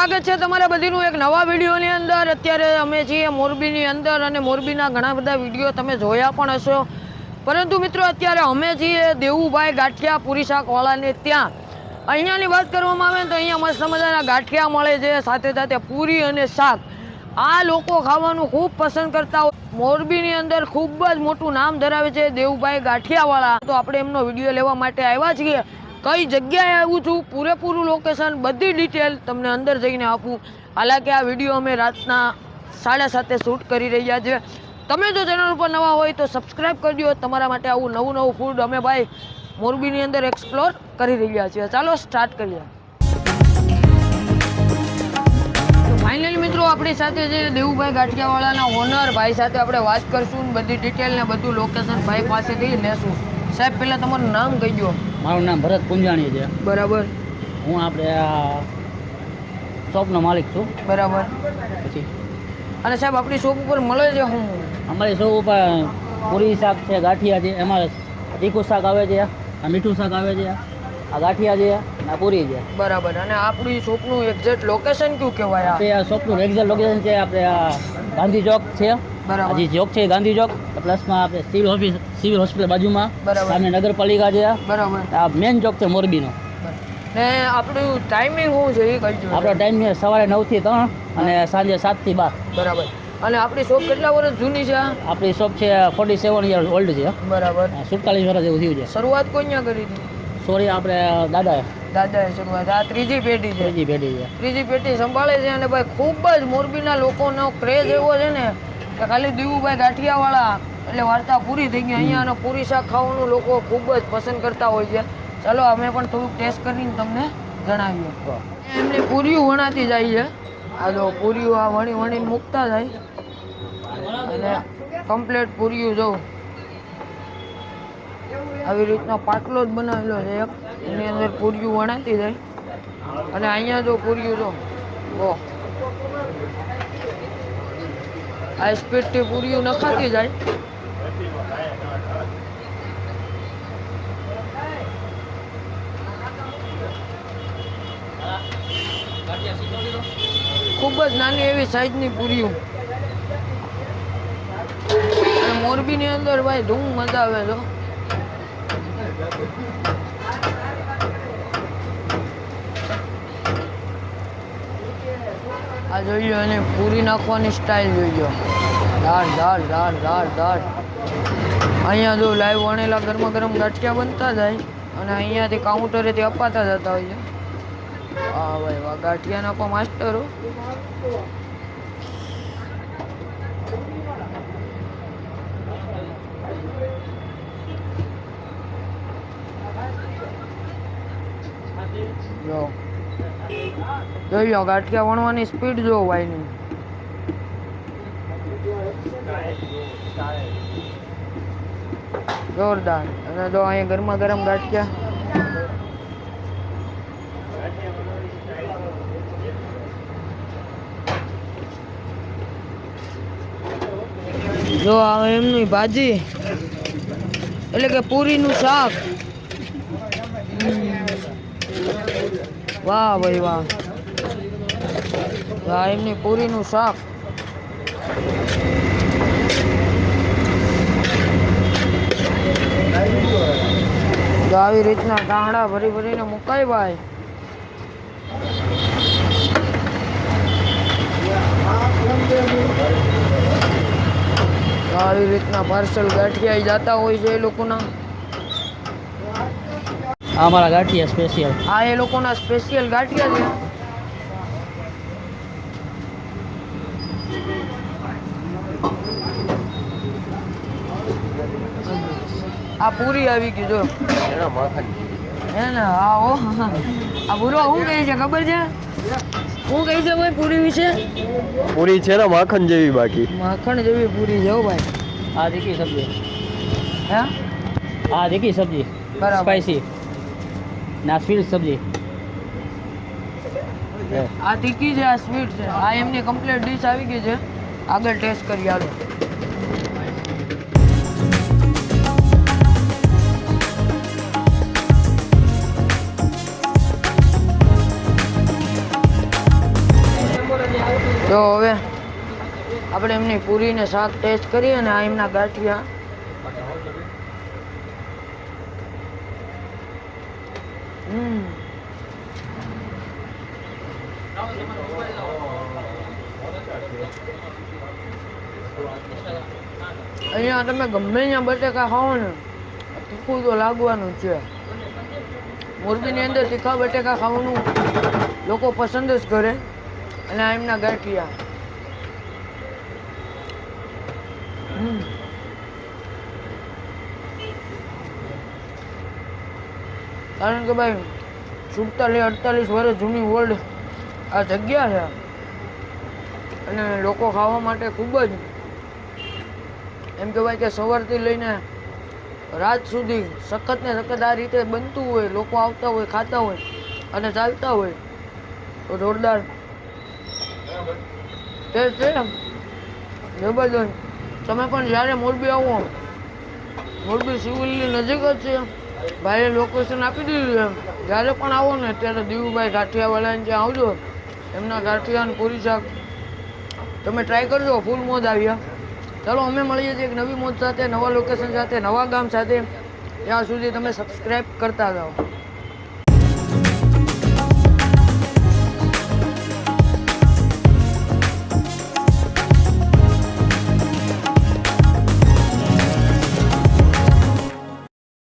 સ્વાગત છે તમારા બધીનું એક નવા વિડીયોની અંદર। અત્યારે અમે છીએ મોરબીની અંદર અને મોરબીના ઘણા બધા વિડીયો તમે જોયા પણ હશો, પરંતુ મિત્રો અત્યારે અમે છીએ દેવુભાઈ ગાંઠિયા પૂરી શાકવાળાને ત્યાં। અહીંયાની વાત કરવામાં આવે તો અહીંયા મસ્ત મજાના ગાંઠિયા મળે છે, સાથે સાથે પૂરી અને શાક આ લોકો ખાવાનું ખૂબ પસંદ કરતા હોય। મોરબીની અંદર ખૂબ જ મોટું નામ ધરાવે છે દેવુભાઈ ગાંઠિયાવાળા। તો આપણે એમનો વિડીયો લેવા માટે આવ્યા છીએ। કઈ જગ્યાએ આવું છું, પૂરેપૂરું લોકેશન, બધી ડિટેલ તમને અંદર જઈને આપું। હાલાકી આ વિડીયો અમે રાતના 7:30 શૂટ કરી રહ્યા છીએ। તમે જો ચેનલ ઉપર નવા હોય તો સબસ્ક્રાઈબ કરી દો। તમારા માટે આવું નવું ફૂડ અમે ભાઈ મોરબીની અંદર એક્સપ્લોર કરી રહ્યા છીએ। ચાલો સ્ટાર્ટ કરીએ। ફાઇનલી મિત્રો આપણી સાથે છે દેવુભાઈ ગાંઠિયાવાળાના ઓનર ભાઈ, સાથે આપણે વાત કરશું, બધી ડિટેલ ને બધું લોકેશન ભાઈ પાસેથી લેશું। સાહેબ પહેલાં તમારું નામ કહી દો। મારું નામ ભરત પુંજાણી છે। બરાબર। હું આપણે આ શોપનો માલિક છું। બરાબર। પછી અને સાહેબ આપણી શોપ ઉપર મળે છે હું? અમારી શોપ ઉપર પૂરી શાક છે, ગાંઠિયા છે, એમાં તીખું શાક આવે છે, આ મીઠું શાક આવે છે, આ ગાંઠિયા છે, આ પૂરી છે। બરાબર। અને આપણી શોપનું એક્ઝેક્ટ લોકેશન કયું કહેવાય? આ શોપનું એક્ઝેક્ટ લોકેશન છે આપણે આ ગાંધી ચોક છે। બરાબર। હજી ચોક છે ગાંધી ચોક, પ્લસમાં આપણે સિવિલ હોસ્પિટલ બાજુમાં, સામે નગરપાલિકા છે। બરાબર। આ મેન ચોક છે મોરબીનો। ને આપણું ટાઈમિંગ શું છે એ કહી દો। આપણો ટાઈમ છે સવારે 9 થી 3 અને સાંજે 7 થી 12। બરાબર। અને આપણી શોપ કેટલા વર્ષ જૂની છે? આપણી શોપ છે 47 યર ઓલ્ડ છે। બરાબર। 47 વર્ષ જેવું થયું છે। શરૂઆત કોઈને કરી હતી? સોરી આપણે દાદાએ શરૂઆત। આ ત્રીજી પેઢી છે? ત્રીજી પેઢી છે। ત્રીજી પેઢી સંભાળે છે। અને ભાઈ ખૂબ જ મોરબીના લોકોનો ક્રેઝ એવો છે ને કે ખાલી દેવુભાઈ ગાંઠિયાવાળા એટલે વાર્તા પૂરી થઈ ગઈ। અહીંયાનો પૂરી શાક ખાવાનું લોકો ખૂબ જ પસંદ કરતા હોય છે। ચાલો અમે પણ થોડુંક ટેસ્ટ કરીને તમને જણાવીએ। એમની પૂરીઓ વણાતી જાય છે। આ જો પૂરીઓ આ વણીને મૂકતા જાય અને કમ્પ્લેટ પૂરીઓ જો આવી રીતના પાટલો જ બનાવેલો છે એક, એની અંદર પૂરીઓ વણાતી જાય। અને અહીંયા જો પૂરીઓ જો આ સ્પીડથી પૂરીઓ નખાતી જાય। ખૂબ જ નાની એવી સાઈઝની પૂરીઓ। અને મોરબીની અંદર ભાઈ ધૂમ મજા આવે છે। આ જોઈ લો, અને પૂરી નાખવાની સ્ટાઇલ જોઈ લો, ધાર। અહીંયા જો લાઈવ વણેલા ગરમા ગરમ ગાંઠિયા બનતા જાય અને અહીંયાથી કાઉન્ટરેથી અપાતા જતા હોય છે। હા ભાઈ વાહ, ગાંઠિયા નાખો માસ્ટરો। જોઈ લો ગાંઠિયા વણવાની સ્પીડ જો ભાઈની। જોરદાર। અને જો અહીંયા ગરમા ગરમ ગાંઠિયા જો આ એમની ભાજી એટલે કે પૂરીનું શાક। વાહ ભાઈ વાહ, આ એમની પૂરીનું શાક। તો આવી રીતના ગાંડા ભરીને મુકાય ભાઈ। આવી રીતના પાર્સલ ગાંઠિયા જતા હોય છે એ લોકોના। આ અમારા ગાંઠિયા સ્પેશિયલ। આ એ લોકોના સ્પેશિયલ ગાંઠિયા છે। આ પૂરી આવી ગઈ જો હે ને? હા ઓ આ પૂરો શું કહે છે ખબર છે? શું કહે છે ભાઈ પૂરી વિશે? પૂરી છે ને માખણ જેવી, બાકી માખણ જેવી પૂરી છે ભાઈ। આ તીખી સબ્જી, હે? આ તીખી સબ્જી બરાબર। સ્પાઈસી ના સ્વીટ સબ્જી। આ તીખી છે, આ સ્વીટ છે। આ એમની કમ્પ્લીટ ડીશ આવી ગઈ છે। આગળ ટેસ્ટ કરી હાલો। તો હવે આપણે એમની પૂરીને શાક ટેસ્ટ કરીએ અને આ એમના ગાંઠિયા. અહીંયા તમે ગમે ત્યાં બટેકા ખાઓ ને તીખું તો લાગવાનું જ છે. મોરબીની અંદર તીખા બટેકા ખાવાનું લોકો પસંદ જ કરે. અને આ એમના ગાંઠિયા. કારણ કે ભાઈ 47-48 વર્ષ જૂની ઓલ્ડ આ જગ્યા છે અને લોકો ખાવા માટે ખૂબ જ એમ કહેવાય કે સવારથી લઈને રાત સુધી સખત ને સખત આ રીતે બનતું હોય. લોકો આવતા હોય, ખાતા હોય અને ચાલતા હોય. તો જોરદાર ટેસ્ટ છે, જબરદસ્ત. તમે પણ જ્યારે મોરબી આવો, મોરબી સિવિલની નજીક જ છે. ભાઈએ લોકેશન આપી દીધું છે. જ્યારે પણ આવો ને ત્યારે દેવુભાઈ ગાંઠિયાવાળાને ત્યાં આવજો. એમના ગાંઠિયા અને પૂરી શાક તમે ટ્રાય કરજો, ફૂલ મોજ આવ્યા. ચાલો અમે મળીએ છીએ એક નવી મોજ સાથે, નવા લોકેશન સાથે, નવા ગામ સાથે. ત્યાં સુધી તમે સબસ્ક્રાઈબ કરતા જાઓ.